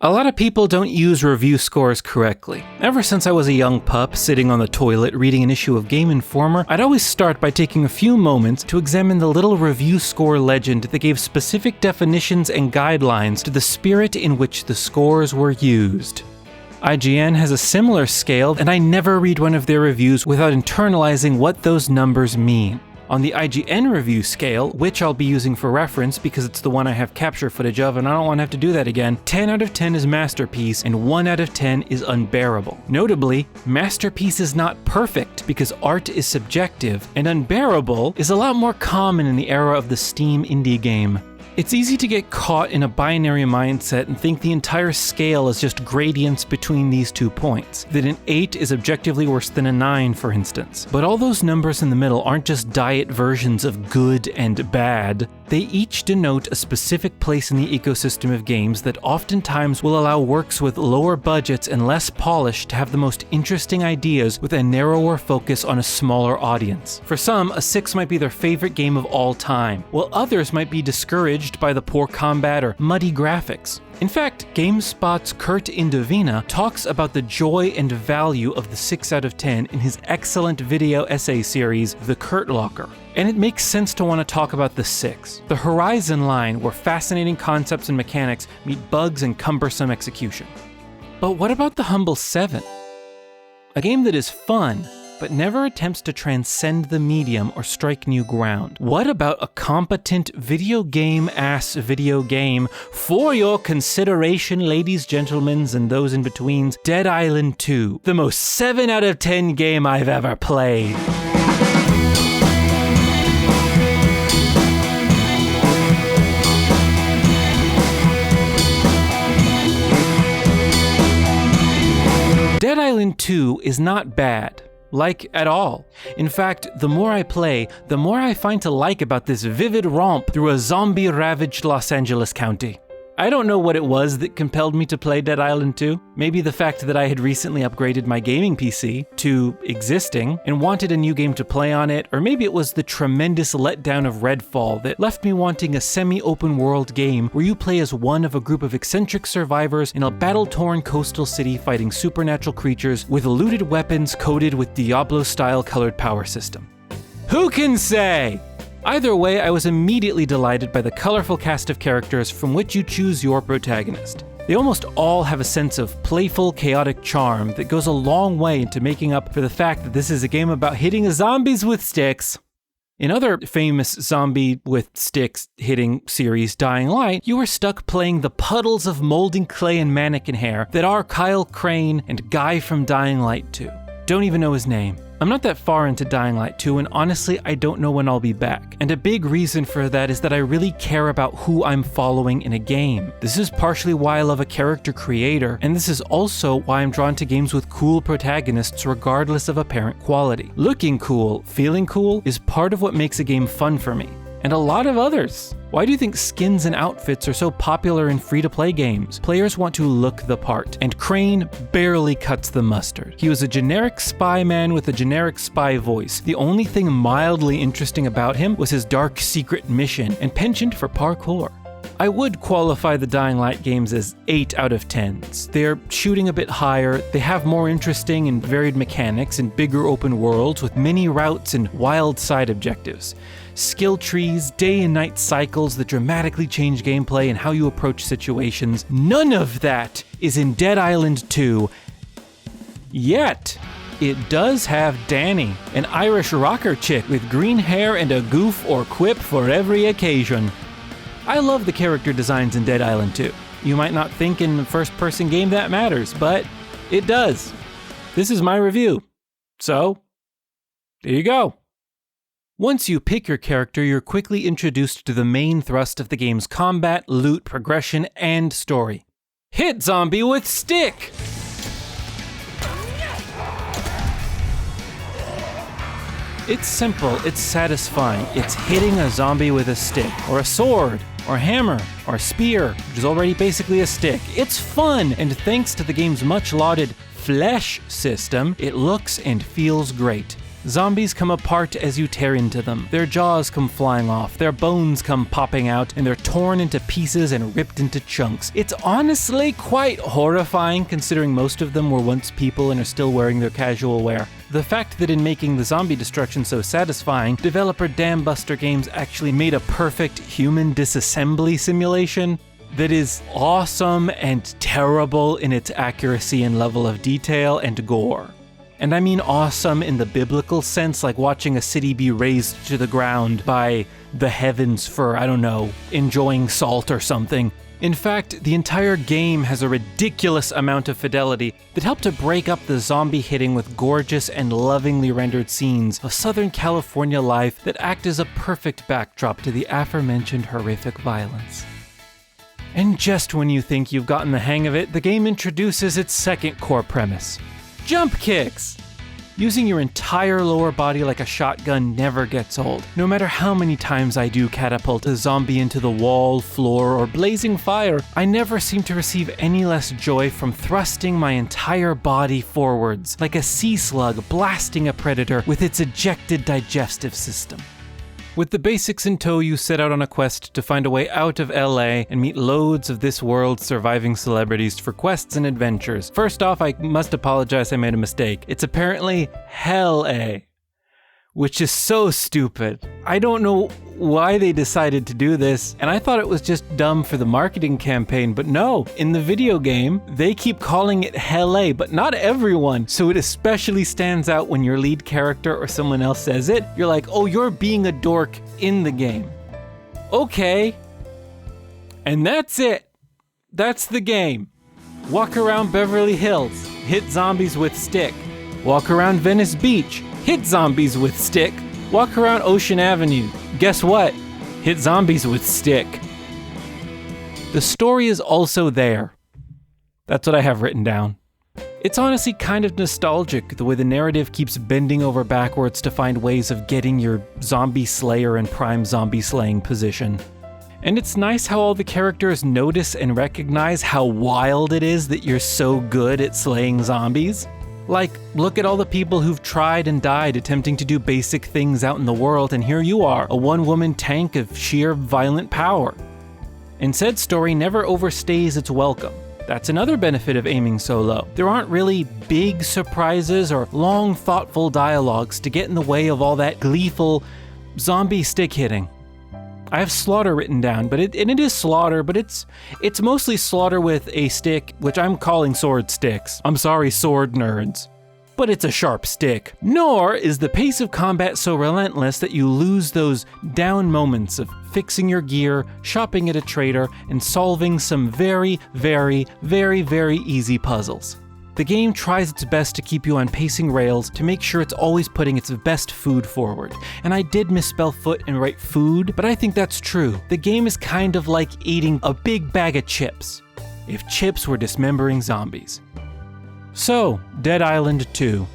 A lot of people don't use review scores correctly. Ever since I was a young pup sitting on the toilet reading an issue of Game Informer, I'd always start by taking a few moments to examine the little review score legend that gave specific definitions and guidelines to the spirit in which the scores were used. IGN has a similar scale, and I never read one of their reviews without internalizing what those numbers mean. On the IGN review scale, which I'll be using for reference because it's the one I have capture footage of and I don't want to have to do that again, 10 out of 10 is masterpiece and 1 out of 10 is unbearable. Notably, masterpiece is not perfect because art is subjective, and unbearable is a lot more common in the era of the Steam indie game. It's easy to get caught in a binary mindset and think the entire scale is just gradients between these 2 points, that an 8 is objectively worse than a 9, for instance. But all those numbers in the middle aren't just diet versions of good and bad. They each denote a specific place in the ecosystem of games that oftentimes will allow works with lower budgets and less polish to have the most interesting ideas with a narrower focus on a smaller audience. For some, a 6 might be their favorite game of all time, while others might be discouraged by the poor combat or muddy graphics. In fact, GameSpot's Kurt Indovina talks about the joy and value of the 6 out of 10 in his excellent video essay series, The Kurt Locker. And it makes sense to want to talk about the 6, the horizon line where fascinating concepts and mechanics meet bugs and cumbersome execution. But what about the humble 7? A game that is fun, but never attempts to transcend the medium or strike new ground. What about a competent video game for your consideration, ladies, gentlemen, and those in betweens? Dead Island 2, the most 7 out of 10 game I've ever played. Dead Island 2 is not bad. Like, at all. In fact, the more I play, the more I find to like about this vivid romp through a zombie-ravaged Los Angeles County. I don't know what it was that compelled me to play Dead Island 2. Maybe the fact that I had recently upgraded my gaming PC to existing and wanted a new game to play on it, or maybe it was the tremendous letdown of Redfall that left me wanting a semi-open world game where you play as one of a group of eccentric survivors in a battle-torn coastal city fighting supernatural creatures with looted weapons coated with Diablo-style colored power system. Who can say? Either way, I was immediately delighted by the colorful cast of characters from which you choose your protagonist. They almost all have a sense of playful, chaotic charm that goes a long way into making up for the fact that this is a game about hitting zombies with sticks. In other famous zombie with sticks hitting series, Dying Light, you were stuck playing the puddles of molding clay and mannequin hair that are Kyle Crane and Guy from Dying Light 2. Don't even know his name. I'm not that far into Dying Light 2, and honestly, I don't know when I'll be back. And a big reason for that is that I really care about who I'm following in a game. This is partially why I love a character creator, and this is also why I'm drawn to games with cool protagonists regardless of apparent quality. Looking cool, feeling cool, is part of what makes a game fun for me. And a lot of others. Why do you think skins and outfits are so popular in free-to-play games? Players want to look the part, and Crane barely cuts the mustard. He was a generic spy man with a generic spy voice. The only thing mildly interesting about him was his dark secret mission and penchant for parkour. I would qualify the Dying Light games as 8 out of 10s. They're shooting a bit higher, they have more interesting and varied mechanics and bigger open worlds with many routes and wild side objectives. Skill trees, day and night cycles that dramatically change gameplay and how you approach situations. None of that is in Dead Island 2. Yet, it does have Danny, an Irish rocker chick with green hair and a goof or quip for every occasion. I love the character designs in Dead Island 2. You might not think in a first-person game that matters, but it does. This is my review. So, there you go. Once you pick your character, you're quickly introduced to the main thrust of the game's combat, loot, progression, and story. Hit zombie with stick! It's simple, it's satisfying. It's hitting a zombie with a stick, or a sword, or a hammer, or a spear, which is already basically a stick. It's fun, and thanks to the game's much lauded flesh system, it looks and feels great. Zombies come apart as you tear into them. Their jaws come flying off, their bones come popping out, and they're torn into pieces and ripped into chunks. It's honestly quite horrifying considering most of them were once people and are still wearing their casual wear. The fact that in making the zombie destruction so satisfying, developer Dambuster Games actually made a perfect human disassembly simulation that is awesome and terrible in its accuracy and level of detail and gore. And I mean awesome in the biblical sense, like watching a city be razed to the ground by the heavens for, I don't know, enjoying salt or something. In fact, the entire game has a ridiculous amount of fidelity that helped to break up the zombie hitting with gorgeous and lovingly rendered scenes of Southern California life that act as a perfect backdrop to the aforementioned horrific violence. And just when you think you've gotten the hang of it, the game introduces its second core premise: jump kicks! Using your entire lower body like a shotgun never gets old. No matter how many times I do catapult a zombie into the wall, floor, or blazing fire, I never seem to receive any less joy from thrusting my entire body forwards, like a sea slug blasting a predator with its ejected digestive system. With the basics in tow, you set out on a quest to find a way out of LA and meet loads of this world's surviving celebrities for quests and adventures. First off, I must apologize, I made a mistake. It's apparently Hell-A, which is so stupid. I don't know why they decided to do this, and I thought it was just dumb for the marketing campaign, but no, in the video game, they keep calling it Hell-A, but not everyone, so it especially stands out when your lead character or someone else says it. You're like, oh, you're being a dork in the game. Okay. And that's it. That's the game. Walk around Beverly Hills, hit zombies with stick. Walk around Venice Beach, hit zombies with stick. Walk around Ocean Avenue. Guess what? Hit zombies with stick. The story is also there. That's what I have written down. It's honestly kind of nostalgic the way the narrative keeps bending over backwards to find ways of getting your zombie slayer in prime zombie slaying position. And it's nice how all the characters notice and recognize how wild it is that you're so good at slaying zombies. Like, look at all the people who've tried and died attempting to do basic things out in the world, and here you are, a one-woman tank of sheer violent power. And said story never overstays its welcome. That's another benefit of aiming so low. There aren't really big surprises or long, thoughtful dialogues to get in the way of all that gleeful zombie stick hitting. I have slaughter written down, but it is slaughter, but it's mostly slaughter with a stick, which I'm calling sword sticks. I'm sorry, sword nerds. But it's a sharp stick. Nor is the pace of combat so relentless that you lose those down moments of fixing your gear, shopping at a trader, and solving some very, very, very, very easy puzzles. The game tries its best to keep you on pacing rails to make sure it's always putting its best food forward. And I did misspell foot and write food, but I think that's true. The game is kind of like eating a big bag of chips, if chips were dismembering zombies. So, Dead Island 2.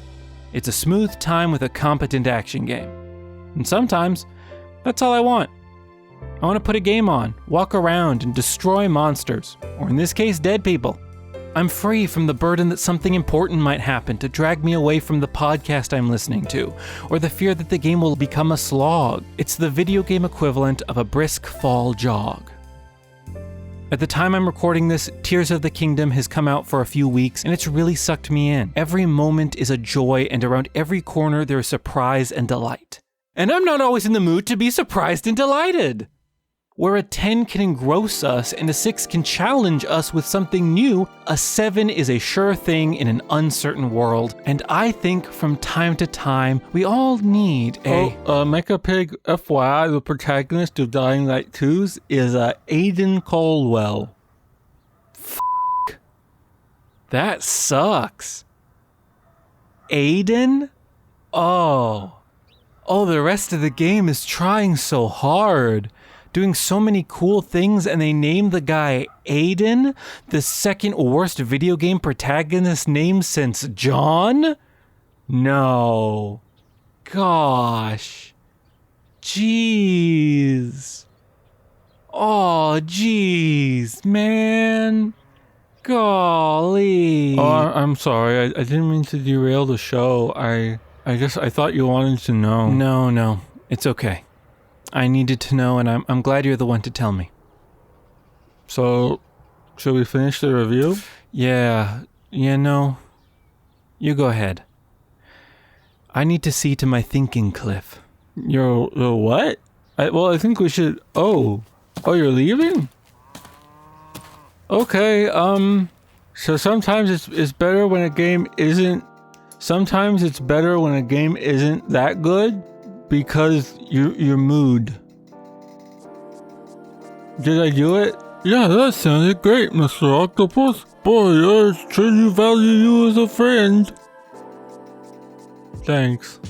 It's a smooth time with a competent action game. And sometimes, that's all I want. I want to put a game on, walk around, and destroy monsters, or in this case, dead people. I'm free from the burden that something important might happen to drag me away from the podcast I'm listening to, or the fear that the game will become a slog. It's the video game equivalent of a brisk fall jog. At the time I'm recording this, Tears of the Kingdom has come out for a few weeks, and it's really sucked me in. Every moment is a joy, and around every corner there is surprise and delight. And I'm not always in the mood to be surprised and delighted! Where a 10 can engross us and a 6 can challenge us with something new, a 7 is a sure thing in an uncertain world. And I think from time to time, we all need a... Mecha Pig FYI, the protagonist of Dying Light 2's is Aiden Caldwell. That sucks. Aiden? Oh, the rest of the game is trying so hard. Doing so many cool things, and they name the guy Aiden, the second worst video game protagonist name since John? No. Gosh. Jeez. Oh, jeez, man. Golly. Oh, I'm sorry. I didn't mean to derail the show. I guess I thought you wanted to know. No, it's okay. I needed to know, and I'm glad you're the one to tell me. So, should we finish the review? Yeah, no. You go ahead. I need to see to my thinking, Cliff. You're what? I think we should... Oh, you're leaving? Okay, so sometimes it's better when a game isn't... Sometimes it's better when a game isn't that good because your mood. Did I do it? Yeah, that sounded great, Mr. Octopus. Boy, I truly value you as a friend. Thanks.